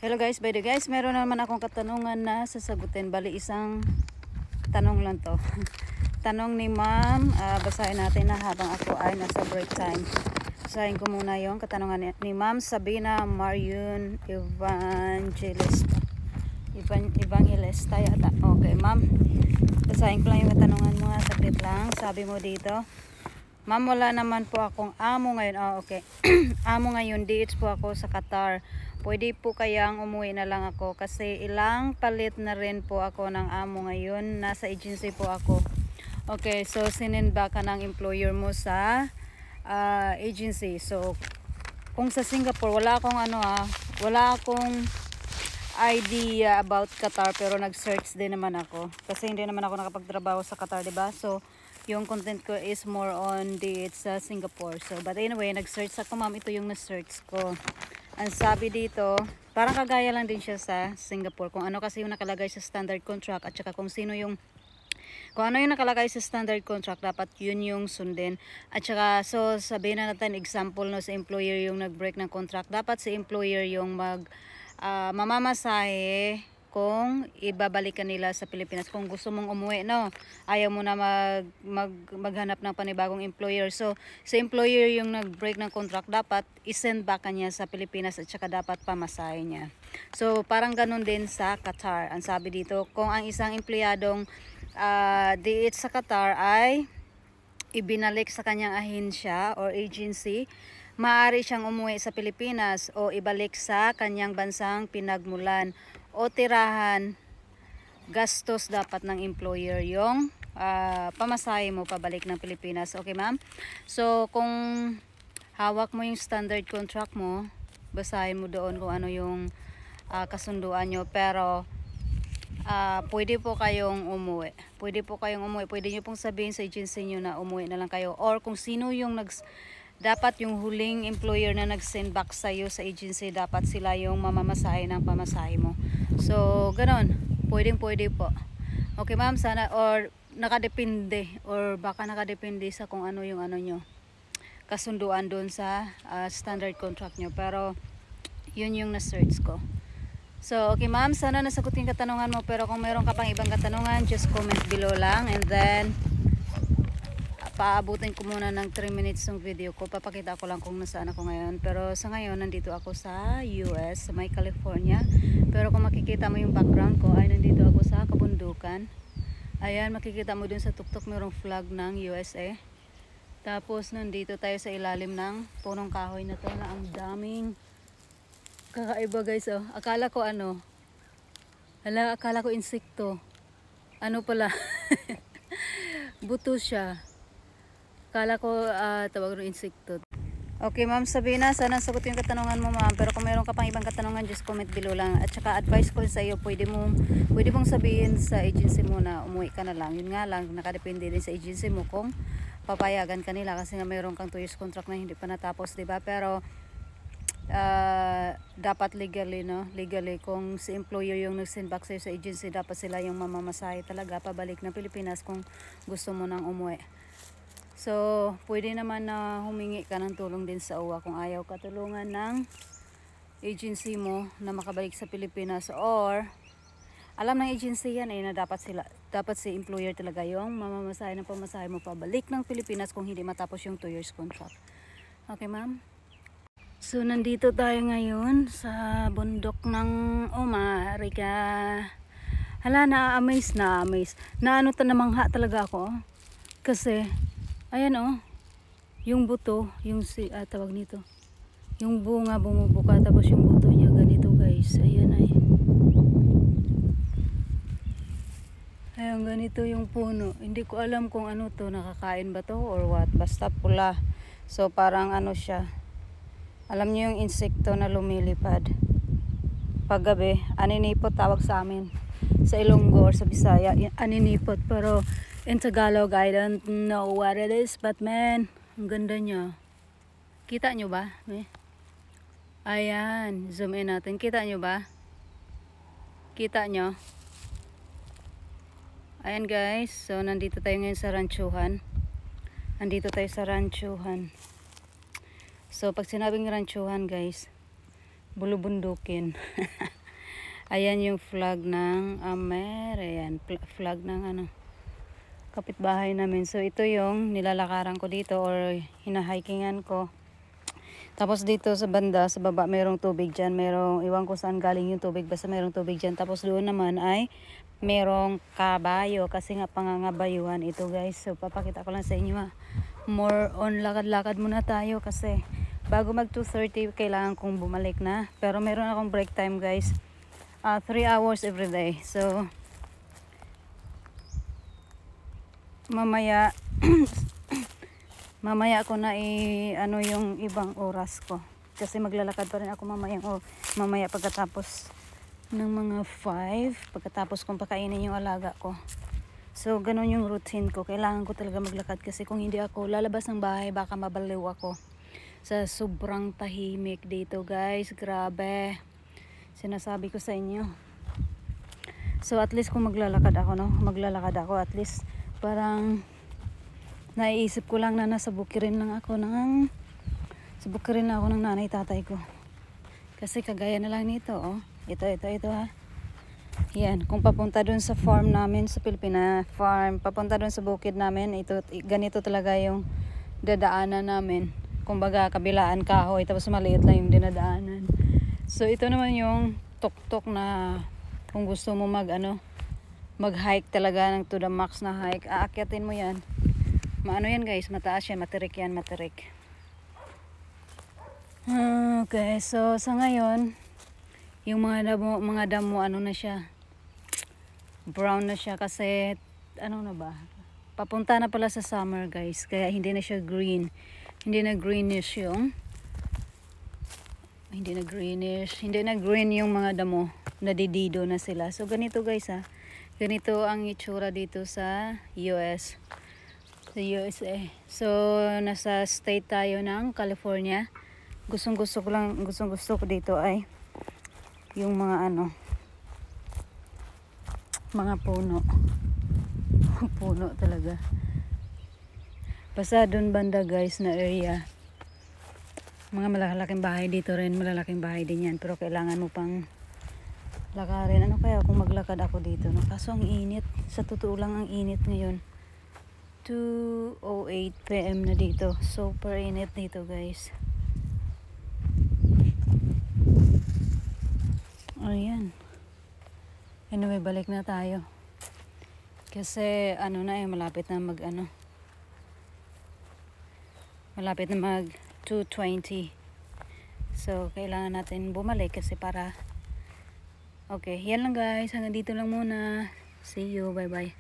Hello guys, by the guys, meron naman akong katanungan na sasagutin. Bali isang tanong lang to. Tanong ni ma'am, basahin natin na habang ako ay nasa break time. Basahin ko muna yung katanungan ni ma'am Sabina Marion Evangelista yata. Okay ma'am, basahin ko lang yung katanungan mo, saglit lang. Sabi mo dito, ma'am, wala naman po akong amo ngayon. Okay. Amo ngayon, dates po ako sa Qatar. Pwede po kayang umuwi na lang ako kasi ilang palit na rin po ako ng amo ngayon. Nasa agency po ako. Okay, so sinend ka ng employer mo sa agency. So kung sa Singapore, wala akong idea about Qatar, pero nag-search din naman ako kasi hindi naman ako nakapagtrabaho sa Qatar, diba? So yung content ko is more on dates sa Singapore. So but anyway, nag-search ako ma'am. Ito yung na-search ko. Ang sabi dito, parang kagaya lang din siya sa Singapore. Kung ano kasi yung nakalagay sa standard contract at saka kung ano yung nakalagay sa standard contract, dapat yun yung sundin. At saka, so sabihin na natin example no, sa employer yung nag-break ng contract, dapat sa employer yung mamamasahe kung ibabalikan nila sa Pilipinas. Kung gusto mong umuwi, no, ayaw mo na maghanap ng panibagong employer. So sa employer yung nag-break ng contract, dapat isend back niya sa Pilipinas at saka dapat pamasahe niya. So parang ganun din sa Qatar. Ang sabi dito, kung ang isang empleyadong diit sa Qatar ay ibinalik sa kanyang ahensya or agency, maaari siyang umuwi sa Pilipinas o ibalik sa kanyang bansang pinagmulan o tirahan. Gastos dapat ng employer yung pamasahe mo pabalik ng Pilipinas. Okay ma'am? So kung hawak mo yung standard contract mo, basahin mo doon kung ano yung kasunduan nyo. Pero pwede po kayong umuwi. Pwede nyo pong sabihin sa agency nyo na umuwi na lang kayo. Or kung sino yung dapat yung huling employer na nag-send back sa'yo sa agency, dapat sila yung mamamasahe ng pamasahe mo. So, ganon. Pwede po. Okay ma'am, sana, or nakadepende, or baka nakadepende sa kung ano yung nyo, kasunduan doon sa standard contract nyo. Pero, yun yung na-search ko. So, okay ma'am, sana nasagutin katanungan mo. Pero kung meron ka pang ibang katanungan, just comment below lang. And then, paabutin ko muna ng 3 minutes ng video ko. Papakita ko lang kung nasaan ako ngayon. Pero sa ngayon, nandito ako sa US, sa may California. Pero kung makikita mo yung background ko, ay nandito ako sa kabundukan. Ayan, makikita mo dun sa tuktok, mayroong flag ng USA. Tapos nandito tayo sa ilalim ng punong kahoy na to na ang daming kakaiba guys. Oh. Akala ko akala ko insekto. Ano pala? Buto siya. Akala ko tawag ng insekto. Okay ma'am Sabina, sana sagutin yung katanungan mo ma'am. Pero kung meron ka pang ibang katanungan, just comment below lang. At saka advice ko rin sa iyo, pwede mong sabihin sa agency mo na umuwi ka na lang. Yun nga lang, nakadepende din sa agency mo kung papayagan ka nila. Kasi nga meron kang 2 years contract na hindi pa natapos, diba? Pero dapat legally, no? Legally, kung si employer yung nag-send back sa'yo sa agency, dapat sila yung mamamasahe talaga pabalik ng Pilipinas kung gusto mo nang umuwi. So, pwede naman na humingi ka ng tulong din sa OWA kung ayaw ka tulungan ng agency mo na makabalik sa Pilipinas. Or, alam ng agency yan na dapat si employer talaga yung mamamasahe ng pamasahe mo pabalik ng Pilipinas kung hindi matapos yung 2 years contract. Okay ma'am? So, nandito tayo ngayon sa bundok ng Rica. Hala, na-amaze. Namangha talaga ako. Kasi, ayan yung buto, yung tawag nito, yung bunga bumubuka, tapos yung buto niya ganito guys. Ayan ayan, ganito yung puno. Hindi ko alam kung ano to, nakakain ba to or what, basta pula. So parang siya, alam niyo yung insekto na lumilipad paggabi, aninipot tawag sa amin sa Ilonggo or sa Bisaya, aninipot. Pero in Tagalog, I don't know what it is, but man, ang ganda niya. Kita nyo ba? Ayan, zoom in natin. Kita nyo ba? Kita nyo? Ayan guys, so nandito tayo ngayon sa ranchuhan. So pag sinabing ranchuhan guys, bulubundukin. Ayan yung flag ng Ayan, flag ng ano, kapitbahay namin. So ito yung nilalakaran ko dito or hinahikingan ko. Tapos dito sa banda, sa baba, mayroong tubig dyan. Mayroong, iwan ko saan galing yung tubig. Basta mayroong tubig dyan. Tapos doon naman ay mayroong kabayo. Kasi nga pangangabayuhan ito guys. So papakita ko lang sa inyo ha. More on lakad-lakad muna tayo. Kasi bago mag 2:30 kailangan kong bumalik na. Pero meron akong break time guys. 3 hours every day. So mamaya mamaya ako na ano yung ibang oras ko kasi maglalakad pa rin ako mamaya pagkatapos ng mga 5 pagkatapos kong pakainin yung alaga ko. So ganun yung routine ko, kailangan ko talaga maglakad kasi kung hindi ako lalabas ng bahay baka mabaliw ako sa sobrang tahimik dito guys. Grabe, sinasabi ko sa inyo. So at least kung maglalakad ako at least parang naiisip ko lang na nasa bukirin lang ako ng nanay tatay ko. Kasi kagaya na lang nito, oh. Ito ha. Yan, kung papunta dun sa farm namin sa Pilipinas, papunta dun sa bukid namin, ganito talaga yung dadaanan namin. Kumbaga kabilaan kahoy tapos maliit lang yung dinadaanan. So ito naman yung tuktok na kung gusto mo mag-hike talaga ng to the max na hike, aakyatin mo yan. Maano yan guys, mataas yan, matirik yan, matirik. Okay, so sa ngayon, yung mga damo ano na siya, brown na siya kasi ano na ba? Papunta na pala sa summer guys, kaya hindi na siya green. Hindi na green yung mga damo, nadidido na sila. So ganito guys ha. Ganito ang itsura dito sa USA. So nasa state tayo ng California. Gustong gusto ko dito ay yung mga mga puno. Puno talaga. Basta doon banda guys na area. Mga malalaking bahay dito rin, malalaking bahay din yan. Pero kailangan mo pang lakarin. Ano kaya kung maglakad ako dito? No? Kaso ang init. Sa totoo lang ang init ngayon. 2:08 PM na dito. Super init dito guys. Ayan. Anyway, balik na tayo. Kasi malapit na mag 2:20. So kailangan natin bumalik kasi para okay, yan lang guys. Hanggang dito lang muna. See you. Bye bye.